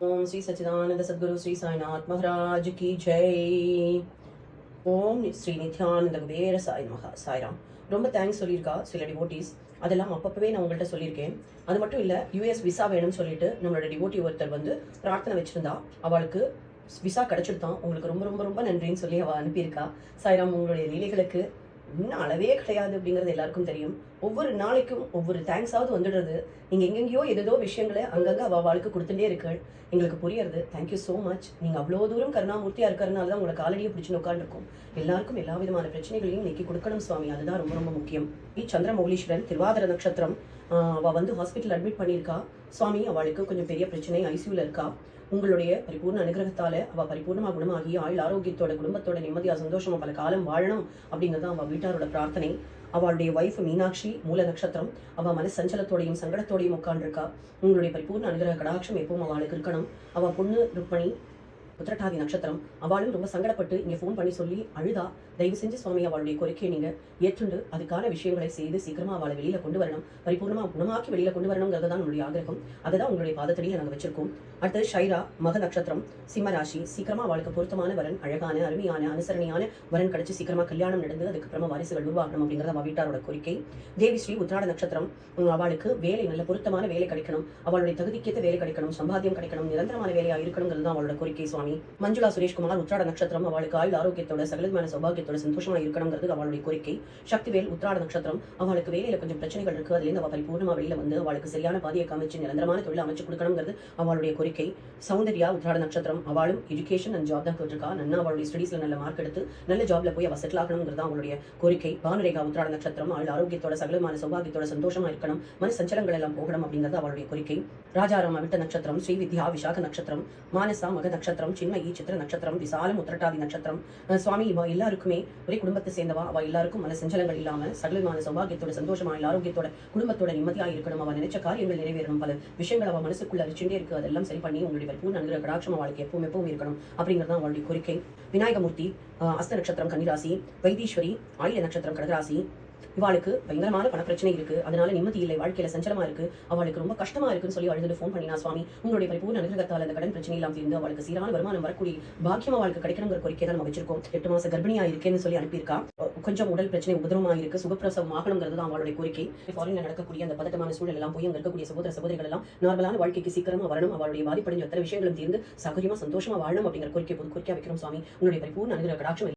ओम श्री सच्चिदानंद सद्गुरु श्री साईनाथ महाराज की जय. ஓம் ஸ்ரீ நித்யானந்த குபேர சாய் மகா சாய்ராம். ரொம்ப தேங்க்ஸ் சொல்லியிருக்கா சில டிவோட்டிஸ். அதெல்லாம் அப்பப்பவே நான் உங்கள்கிட்ட சொல்லியிருக்கேன். அது மட்டும் இல்லை, யூஎஸ் விசா வேணும்னு சொல்லிட்டு நம்மளோட டிவோட்டி ஒருத்தர் வந்து பிரார்த்தனை வச்சிருந்தா. அவளுக்கு விசா கிடைச்சிருந்தான். உங்களுக்கு ரொம்ப ரொம்ப ரொம்ப நன்றின்னு சொல்லி அவள் அனுப்பியிருக்கா. சாய்ராம், உங்களுடைய லீலைகளுக்கு இன்னும் அளவே கிடையாது அப்படிங்கிறது எல்லாருக்கும் தெரியும். ஒவ்வொரு நாளைக்கும் ஒவ்வொரு தேங்க்ஸாவது வந்துடுறது. நீங்கள் எங்கெங்கேயோ ஏதோ விஷயங்களை அங்கங்கே அவளுக்கு கொடுத்துட்டே இருக்கு. எங்களுக்கு புரியறது. Thank you so much. நீங்கள் அவ்வளோ தூரம் கருணாமூர்த்தியாக இருக்கிறதுனால தான் உங்களை காலடியை பிடிச்சி உட்காந்துருக்கும். எல்லாருக்கும் எல்லா விதமான பிரச்சனைகளையும் நீக்கி கொடுக்கணும் சுவாமி. அதுதான் ரொம்ப ரொம்ப முக்கியம். சந்திரமௌலீஸ்வரன் திருவாதிர நட்சத்திரம். அவள் வந்து ஹாஸ்பிட்டல் அட்மிட் பண்ணியிருக்கா சுவாமி. அவளுக்கு கொஞ்சம் பெரிய பிரச்சனை, ஐசியூவில் இருக்கா. உங்களுடைய பரிபூர்ண அனுகிரகத்தால அவள் பரிபூர்ணமாக குணமாகி ஆயுள் ஆரோக்கியத்தோட குடும்பத்தோட நிம்மதியாக சந்தோஷமா பல காலம் வாழணும் அப்படிங்கிறது அவள் வீட்டாரோட பிரார்த்தனை. அவளுடைய ஒய்ஃப் மீனாட்சி மூல நட்சத்திரம். அவள் மன சஞ்சலத்தோடையும் சங்கடத்தோடையும் உட்காந்துருக்கா. உங்களுடைய பரிபூர்ண அனுகிரக கடாட்சம் எப்பவும் அவளுக்கு இருக்கணும். அவள் பொண்ணு ருக்மணி உத்திரட்டாதி நட்சத்திரம். அவளும் ரொம்ப சங்கடப்பட்டு இங்கே ஃபோன் பண்ணி சொல்லி அழுதா. தயவு செஞ்சு சுவாமி அவளுடைய கோரிக்கையை நீங்கள் ஏற்றுண்டு அதுக்கான விஷயங்களை செய்து சீக்கிரமாக அவளை வெளியில் கொண்டு வரணும். பரிபூர்ணமாக குணமாக்கி வெளியில் கொண்டு வரணுங்கிறது தான் நம்மளுடைய ஆகிரகம். அதை தான் உங்களுடைய பாதத்தடியில் நாங்கள் வச்சிருக்கோம். அடுத்தது ஷைரா மக நட்சத்திரம் சிம்ம ராசி. சீக்கிரமாக அவளுக்கு பொருத்தமான வரன், அழகான அருமையான அனுசரணையான வரன் கிடைச்சி சீக்கிரமாக கல்யாணம் நடந்து அதுக்கப்புறமா வாரிசுகள் உருவாகணும் அப்படிங்கிறது அவள் வீட்டாரோட கோரிக்கை. தேவி ஸ்ரீ உத்திராட நட்சத்திரம். அவளுக்கு வேலை, நல்ல பொருத்தமான வேலை கிடைக்கணும். அவளுடைய தகுதிக்கேற்ற வேலை கிடைக்கணும், சம்பாத்தியம் கிடைக்கணும், நிரந்தரமான வேலையாக இருக்கணுங்கிறது தான் அவளோட கோரிக்கை சுவாமி. மஞ்சுளா சுரேஷ்குமார் உத்திராட நட்சத்திரம். அவளுக்கு ஆயுள் ஆரோக்கியத்தோட சகலமான சௌபாகியத்தோட சந்தோஷமா இருக்கணுங்கிறது அவளுடைய கோரிக்கை. சக்திவேல் உத்திராட நட்சத்திரம். அவளுக்கு வேலையில கொஞ்சம் பிரச்சனைகள் இருக்கு. அதுலேருந்து அவள் பரிபூர்ணமா வெளியில வந்து அவளுக்கு சரியான பாதையை காமிச்சு நிரந்தரமான தொழில் அமைச்சு கொடுக்கணுங்கிறது அவளுடைய கோரிக்கை. சௌந்தர்யா உத்திராட நட்சத்திரம். அவளும் எஜுகேஷன் அண்ட் ஜாப் தான் கேட்டிருக்கா. நல்லா அவளுடைய ஸ்டடீஸ்ல நல்ல மார்க் எடுத்து நல்ல ஜாப்ல போய் அவள் செட்டில் ஆகணுங்கிறது அவளுடைய கோரிக்கை. பானுரேகா உத்திராட நட்சத்திரம். ஆயுள் ஆரோக்கியத்தோட சகலமான சௌபாகியத்தோட சந்தோஷமா இருக்கணும், மன சஞ்சலங்கள் எல்லாம் போகணும் அப்படிங்கிறது அவளுடைய கோரிக்கை. ராஜாராம் அவிட்ட நட்சத்திரம். ஸ்ரீவித்யா விசாக நட்சத்திரம். மானசா மக நட்சத்திரம். சின்மயி சித்திர நட்சத்திரம். விசாலம் உத்திரட்டாதி நட்சத்திரம். சுவாமி இவ எல்லாருக்குமே ஒரே குடும்பத்தை சேர்ந்தவா. அவ எல்லாருக்கும் மன சஞ்சலங்கள் இல்லாம சகலமான சௌபாகியத்தோட சந்தோஷமா ஆரோக்கியத்தோட குடும்பத்தோட நிம்மதியா இருக்கணும். அவ நினைச்ச காரியங்கள் நிறைவேறணும். பல விஷயங்கள் அவ மனசுக்குள்ள அரிச்சுட்டே இருக்கு. அதெல்லாம் சரி பண்ணி உங்களுடைய பரிபூர்ண அனுகிரக கடாட்சம் அவளுக்கு எப்பவும் இருக்கணும் அப்படிங்கிறது அவளுடைய கோரிக்கை. விநாயகமூர்த்தி அஸ்த நட்சத்திரம் கன்னிராசி. வைத்தீஸ்வரி ஆயில நட்சத்திரம் கடகராசி. இவாளுக்கு பயங்கரமான பண பிரச்சனை இருக்கு. அதனால நிம்மதி இல்லை, வாழ்க்கையில சஞ்சலமா இருக்கு, அவளுக்கு ரொம்ப கஷ்டமா இருக்குன்னு சொல்லி அழுது ஃபோன் பண்ணினா சுவாமி. உங்களுடைய பரிபூர்ண அனுகிரகத்தால் அந்த கடன் பிரச்சனை எல்லாம் தீர்ந்து அவளுக்கு சீரான வருமானம் வரக்கூடிய பாக்கியம் அவளுக்கு கிடைக்கணுங்கிற கோரிக்கை தான் நம்ம வச்சிருக்கோம். 8 மாச கர்ப்பிணியா இருக்கேன்னு சொல்லி அனுப்பியிருக்கா. கொஞ்சம் உடல் பிரச்சனை உபதிரவமா இருக்கு, சுகப்பிரசவம் ஆகணுங்கிறது தான் அவளுடைய கோரிக்கை. ஃபாரின்ல நடக்கக்கூடிய அந்த பதட்டமான சூழல் எல்லாம் போய் அங்க இருக்கக்கூடிய சகோதர சகோதரிகள் எல்லாம் நார்மலான வாழ்க்கைக்கு சீக்கிரமா வரணும். அவளுடைய பாதிப்படைஞ்ச எத்தனை விஷயங்களும் தீர்ந்து சகரியமா சந்தோஷமா வாழணும் அப்படிங்கிற கோரிக்கையா வைக்கிறோம் சுவாமி. உங்களுடைய பரிபூர்ண அனுகிரக கடாட்சம்